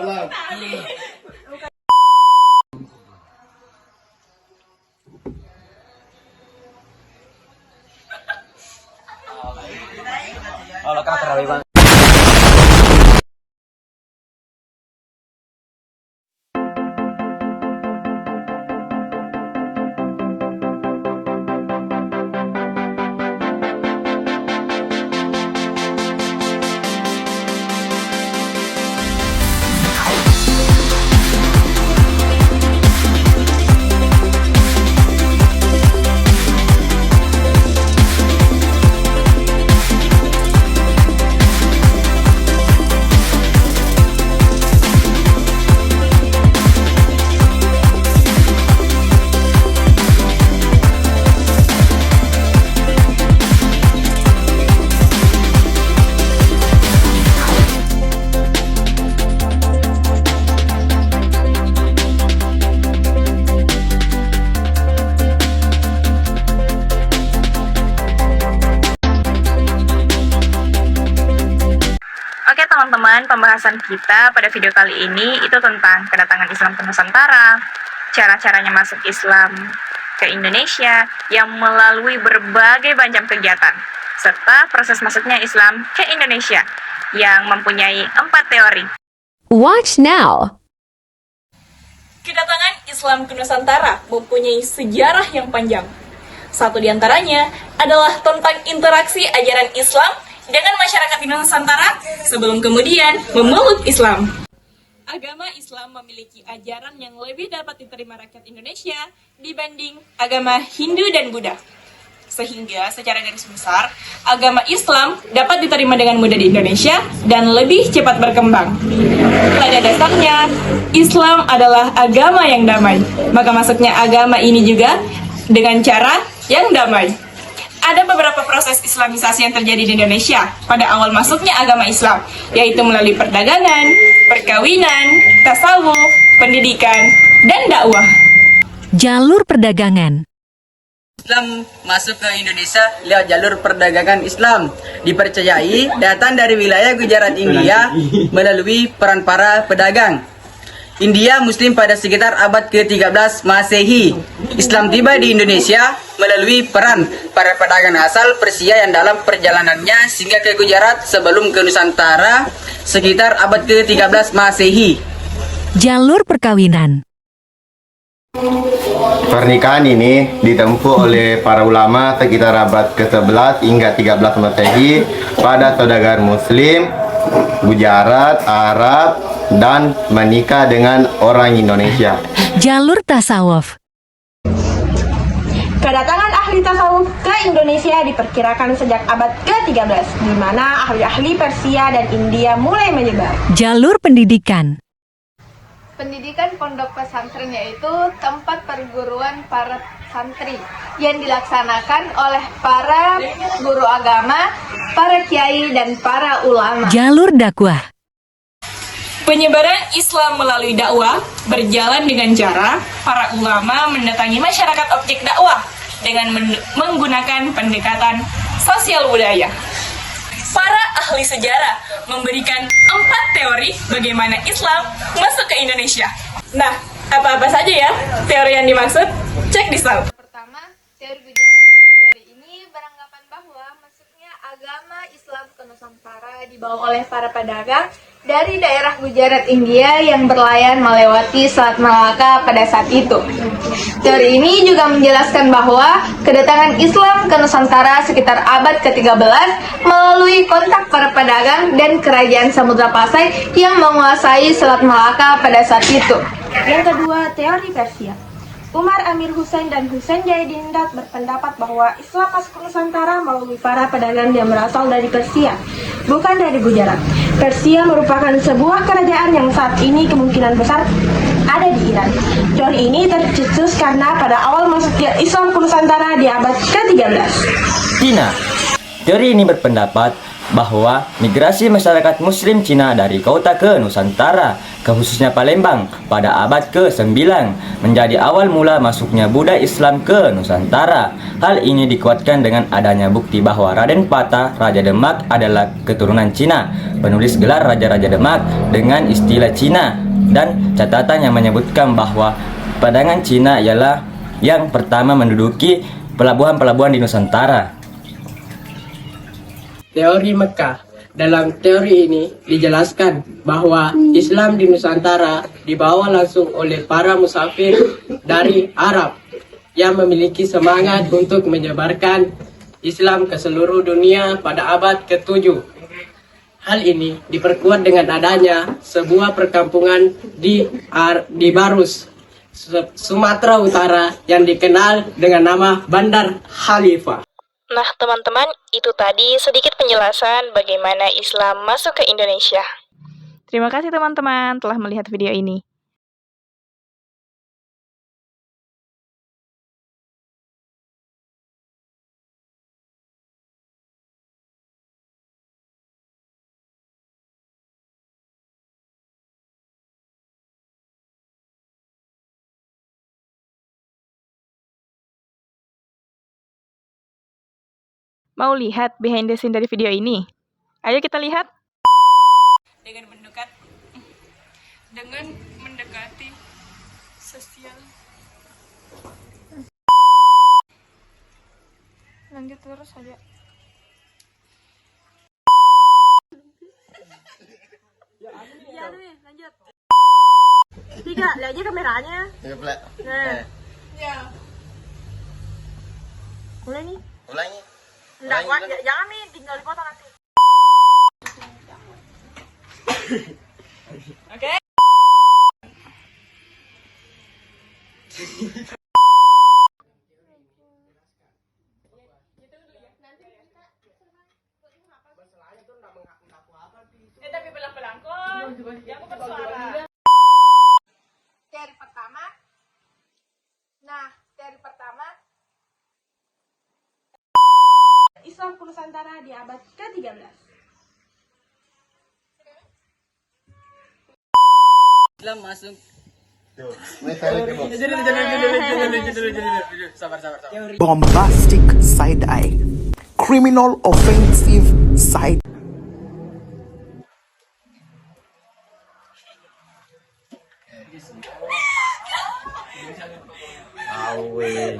Salam. Kalau kau terawih bang. Oke teman-teman, pembahasan kita pada video kali ini itu tentang kedatangan Islam ke Nusantara, cara-caranya masuk Islam ke Indonesia yang melalui berbagai macam kegiatan, serta proses masuknya Islam ke Indonesia yang mempunyai 4 teori. Watch now. Kedatangan Islam ke Nusantara mempunyai sejarah yang panjang. Satu di antaranya adalah tentang interaksi ajaran Islam dengan masyarakat di Nusantara sebelum kemudian memeluk Islam. Agama Islam memiliki ajaran yang lebih dapat diterima rakyat Indonesia dibanding agama Hindu dan Buddha. Sehingga secara garis besar, agama Islam dapat diterima dengan mudah di Indonesia dan lebih cepat berkembang. Pada dasarnya, Islam adalah agama yang damai. Maka masuknya agama ini juga dengan cara yang damai. Ada beberapa proses islamisasi yang terjadi di Indonesia pada awal masuknya agama Islam, yaitu melalui perdagangan, perkawinan, tasawuf, pendidikan, dan dakwah. Jalur perdagangan. Islam masuk ke Indonesia lewat jalur perdagangan Islam. Dipercayai datang dari wilayah Gujarat, India melalui peran para pedagang. India Muslim pada sekitar abad ke-13 Masehi. Islam tiba di Indonesia melalui peran para pedagang asal Persia yang dalam perjalanannya singgah ke Gujarat sebelum ke Nusantara sekitar abad ke-13 Masehi. Jalur perkawinan. Pernikahan ini ditempuh oleh para ulama sekitar abad ke-11 hingga 13 Masehi pada saudagar Muslim, Gujarat, Arab, dan menikah dengan orang Indonesia. Jalur tasawuf. Kedatangan ahli tasawuf ke Indonesia diperkirakan sejak abad ke-13, di mana ahli-ahli Persia dan India mulai menyebar. Jalur pendidikan. Pendidikan pondok pesantren yaitu tempat perguruan para santri yang dilaksanakan oleh para guru agama, para kiai, dan para ulama. Jalur dakwah. Penyebaran Islam melalui dakwah berjalan dengan cara para ulama mendatangi masyarakat objek dakwah dengan menggunakan pendekatan sosial budaya. Para ahli sejarah memberikan 4 teori bagaimana Islam masuk ke Indonesia. Nah, apa-apa saja ya teori yang dimaksud? Cek di slide. Pertama, teori Gujarat. Teori ini beranggapan bahwa masuknya agama Islam ke Nusantara dibawa oleh para pedagang dari daerah Gujarat, India yang berlayar melewati Selat Malaka pada saat itu. Teori ini juga menjelaskan bahwa kedatangan Islam ke Nusantara sekitar abad ke-13 melalui kontak para pedagang dan kerajaan Samudra Pasai yang menguasai Selat Malaka pada saat itu. Yang kedua, teori Persia. Umar Amir Hussein dan Hussein Jayadindat berpendapat bahwa Islam masuk ke Nusantara melalui para pedagang yang berasal dari Persia, bukan dari Gujarat. Persia merupakan sebuah kerajaan yang saat ini kemungkinan besar ada di Iran. Teori ini tercetus karena pada awal masuknya Islam ke Nusantara di abad ke-13. Cina. Teori ini berpendapat bahwa migrasi masyarakat Muslim Cina dari kota ke Nusantara, khususnya Palembang, pada abad ke-9 menjadi awal mula masuknya budaya Islam ke Nusantara. Hal ini dikuatkan dengan adanya bukti bahwa Raden Patah, Raja Demak adalah keturunan Cina, penulis gelar Raja-Raja Demak dengan istilah Cina, dan catatan yang menyebutkan bahwa Padangan Cina ialah yang pertama menduduki pelabuhan-pelabuhan di Nusantara. Teori Mekah. Dalam teori ini dijelaskan bahwa Islam di Nusantara dibawa langsung oleh para musafir dari Arab yang memiliki semangat untuk menyebarkan Islam ke seluruh dunia pada abad ke-7. Hal ini diperkuat dengan adanya sebuah perkampungan di Barus, Sumatera Utara yang dikenal dengan nama Bandar Khalifah. Nah, teman-teman, itu tadi sedikit penjelasan bagaimana Islam masuk ke Indonesia. Terima kasih teman-teman telah melihat video ini. Mau lihat behind the scene dari video ini? Ayo kita lihat. Dengan mendekati sosial. Lanjut terus aja. Ya, lanjut. 3, lihat aja kameranya. Nah. Ya. Mulai nih. Ulangi. Enggak, jangan nih, tinggal dipotong nanti. Oke. Tapi pelan-pelan kok. Yang aku bersuara. Teori pertama. Nah, teori pertama Islam ke Nusantara di abad ke-13. Islam masuk. Bombastic side eye, criminal offensive side. Awe.